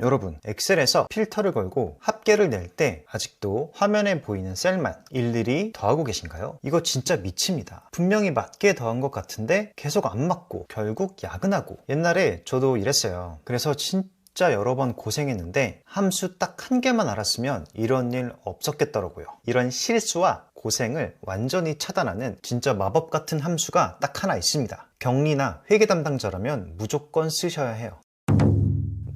여러분, 엑셀에서 필터를 걸고 합계를 낼 때 아직도 화면에 보이는 셀만 일일이 더하고 계신가요? 이거 진짜 미칩니다. 분명히 맞게 더한 것 같은데 계속 안 맞고 결국 야근하고. 옛날에 저도 이랬어요. 그래서 진짜 여러 번 고생했는데 함수 딱 한 개만 알았으면 이런 일 없었겠더라고요. 이런 실수와 고생을 완전히 차단하는 진짜 마법 같은 함수가 딱 하나 있습니다. 격리나 회계 담당자라면 무조건 쓰셔야 해요.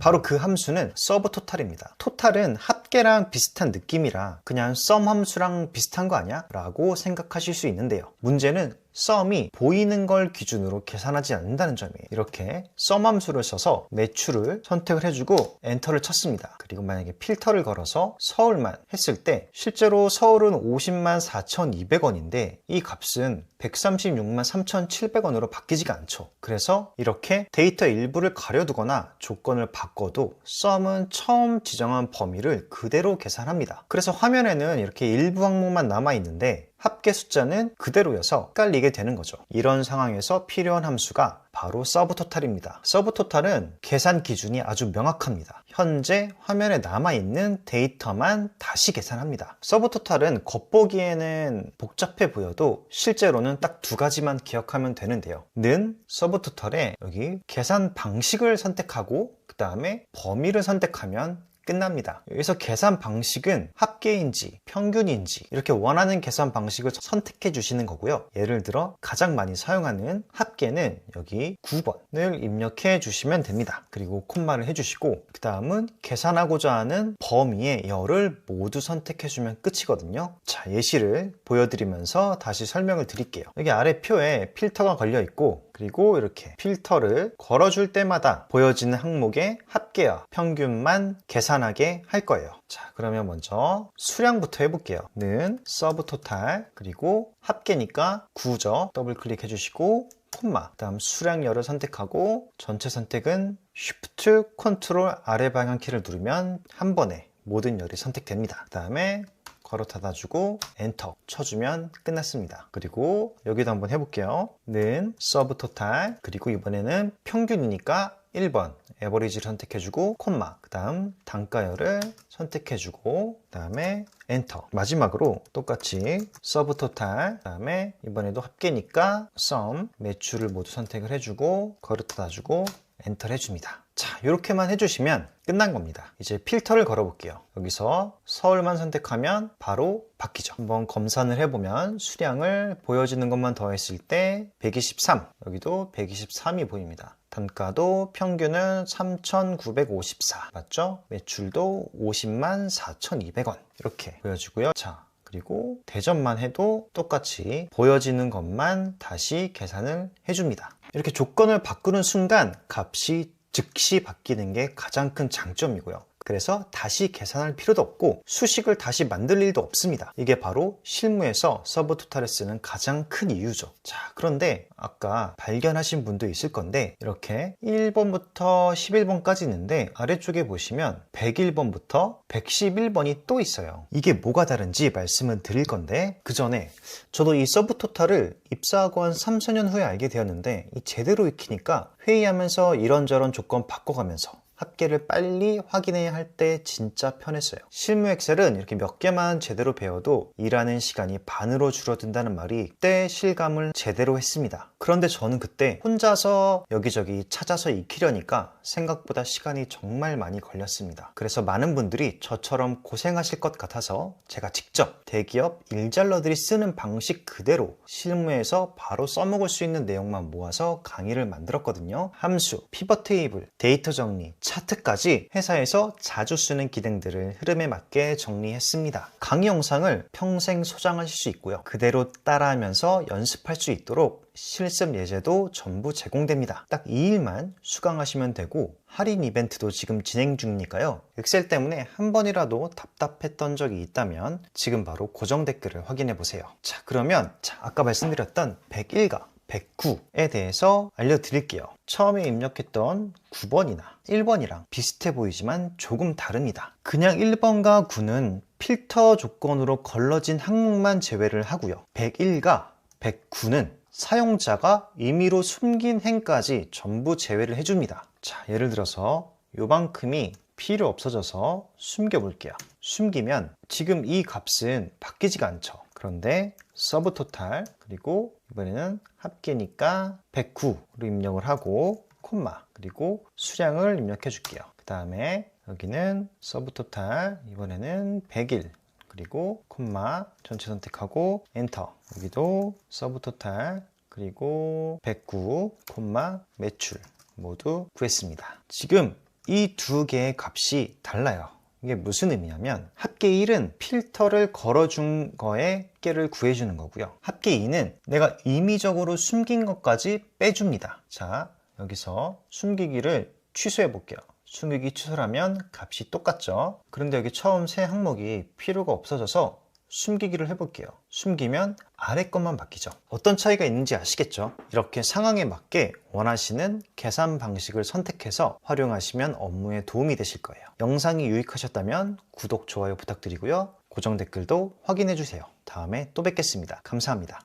바로 그 함수는 서브토탈입니다. 토탈은 합계랑 비슷한 느낌이라 그냥 sum 함수랑 비슷한 거 아니야? 라고 생각하실 수 있는데요. 문제는 sum이 보이는 걸 기준으로 계산하지 않는다는 점이에요. 이렇게 sum 함수를 써서 매출을 선택을 해주고 엔터를 쳤습니다. 그리고 만약에 필터를 걸어서 서울만 했을 때 실제로 서울은 50만 4,200원인데 이 값은 136만 3,700원으로 바뀌지가 않죠. 그래서 이렇게 데이터 일부를 가려두거나 조건을 바꿔도 sum은 처음 지정한 범위를 그대로 계산합니다. 그래서 화면에는 이렇게 일부 항목만 남아있는데 합계 숫자는 그대로여서 헷갈리게 되는 거죠. 이런 상황에서 필요한 함수가 바로 서브토탈입니다. 서브토탈은 계산 기준이 아주 명확합니다. 현재 화면에 남아있는 데이터만 다시 계산합니다. 서브토탈은 겉보기에는 복잡해 보여도 실제로는 딱 두 가지만 기억하면 되는데요. 는 서브토탈에 여기 계산 방식을 선택하고 그 다음에 범위를 선택하면 끝납니다. 여기서 계산 방식은 합계인지 평균인지 이렇게 원하는 계산 방식을 선택해 주시는 거고요. 예를 들어 가장 많이 사용하는 합계는 여기 9번을 입력해 주시면 됩니다. 그리고 콤마를 해주시고 그 다음은 계산하고자 하는 범위의 열을 모두 선택해 주면 끝이거든요. 자, 예시를 보여드리면서 다시 설명을 드릴게요. 여기 아래 표에 필터가 걸려 있고 그리고 이렇게 필터를 걸어줄 때마다 보여지는 항목의 합계와 평균만 계산하게 할 거예요. 자, 그러면 먼저 수량부터 해볼게요. 는 서브토탈 그리고 합계니까 9죠. 더블 클릭해 주시고 콤마 그 다음 수량열을 선택하고 전체 선택은 Shift, Ctrl 아래 방향키를 누르면 한 번에 모든 열이 선택됩니다. 그 다음에 괄호 닫아주고 엔터 쳐주면 끝났습니다. 그리고 여기도 한번 해볼게요. 는 서브토탈 그리고 이번에는 평균이니까 1번 에버리지를 선택해주고 콤마 그 다음 단가열을 선택해주고 그 다음에 엔터 마지막으로 똑같이 서브토탈 그 다음에 이번에도 합계니까 sum 매출을 모두 선택을 해주고 괄호 닫아주고 엔터를 해줍니다. 자, 이렇게만 해주시면 끝난 겁니다. 이제 필터를 걸어 볼게요. 여기서 서울만 선택하면 바로 바뀌죠. 한번 검산을 해보면 수량을 보여지는 것만 더했을 때 123, 여기도 123이 보입니다. 단가도 평균은 3,954 맞죠? 매출도 50만 4,200원 이렇게 보여지고요. 자, 그리고 대전만 해도 똑같이 보여지는 것만 다시 계산을 해줍니다. 이렇게 조건을 바꾸는 순간 값이 즉시 바뀌는 게 가장 큰 장점이고요. 그래서 다시 계산할 필요도 없고 수식을 다시 만들 일도 없습니다. 이게 바로 실무에서 서브토탈을 쓰는 가장 큰 이유죠. 자, 그런데 아까 발견하신 분도 있을 건데 이렇게 1번부터 11번까지 있는데 아래쪽에 보시면 101번부터 111번이 또 있어요. 이게 뭐가 다른지 말씀을 드릴 건데 그 전에 저도 이 서브토탈을 입사하고 한 3, 4년 후에 알게 되었는데 제대로 익히니까 회의하면서 이런저런 조건 바꿔가면서 합계를 빨리 확인해야 할 때 진짜 편했어요. 실무 엑셀은 이렇게 몇 개만 제대로 배워도 일하는 시간이 반으로 줄어든다는 말이 그때 실감을 제대로 했습니다. 그런데 저는 그때 혼자서 여기저기 찾아서 익히려니까 생각보다 시간이 정말 많이 걸렸습니다. 그래서 많은 분들이 저처럼 고생하실 것 같아서 제가 직접 대기업 일잘러들이 쓰는 방식 그대로 실무에서 바로 써먹을 수 있는 내용만 모아서 강의를 만들었거든요. 함수, 피벗 테이블, 데이터 정리, 차트까지 회사에서 자주 쓰는 기능들을 흐름에 맞게 정리했습니다. 강의 영상을 평생 소장하실 수 있고요. 그대로 따라하면서 연습할 수 있도록 실습 예제도 전부 제공됩니다. 딱 2일만 수강하시면 되고 할인 이벤트도 지금 진행 중이니까요. 엑셀 때문에 한 번이라도 답답했던 적이 있다면 지금 바로 고정 댓글을 확인해 보세요. 자, 그러면 아까 말씀드렸던 101과 109에 대해서 알려드릴게요. 처음에 입력했던 9번이나 1번이랑 비슷해 보이지만 조금 다릅니다. 그냥 1번과 9는 필터 조건으로 걸러진 항목만 제외를 하고요. 101과 109는 사용자가 임의로 숨긴 행까지 전부 제외를 해줍니다. 자, 예를 들어서 요만큼이 필요 없어져서 숨겨 볼게요. 숨기면 지금 이 값은 바뀌지가 않죠. 그런데 서브토탈, 그리고 이번에는 합계니까 109로 입력을 하고 콤마, 그리고 수량을 입력해 줄게요. 그 다음에 여기는 서브토탈, 이번에는 101, 그리고 콤마, 전체 선택하고 엔터. 여기도 서브토탈, 그리고 109, 콤마, 매출 모두 구했습니다. 지금 이 두 개의 값이 달라요. 이게 무슨 의미냐면 합계 1은 필터를 걸어준 거에 합계를 구해주는 거고요. 합계 2는 내가 임의적으로 숨긴 것까지 빼줍니다. 자, 여기서 숨기기를 취소해 볼게요. 숨기기 취소하면 값이 똑같죠. 그런데 여기 처음 새 항목이 필요가 없어져서 숨기기를 해볼게요. 숨기면 아래 것만 바뀌죠. 어떤 차이가 있는지 아시겠죠? 이렇게 상황에 맞게 원하시는 계산 방식을 선택해서 활용하시면 업무에 도움이 되실 거예요. 영상이 유익하셨다면 구독, 좋아요 부탁드리고요. 고정 댓글도 확인해 주세요. 다음에 또 뵙겠습니다. 감사합니다.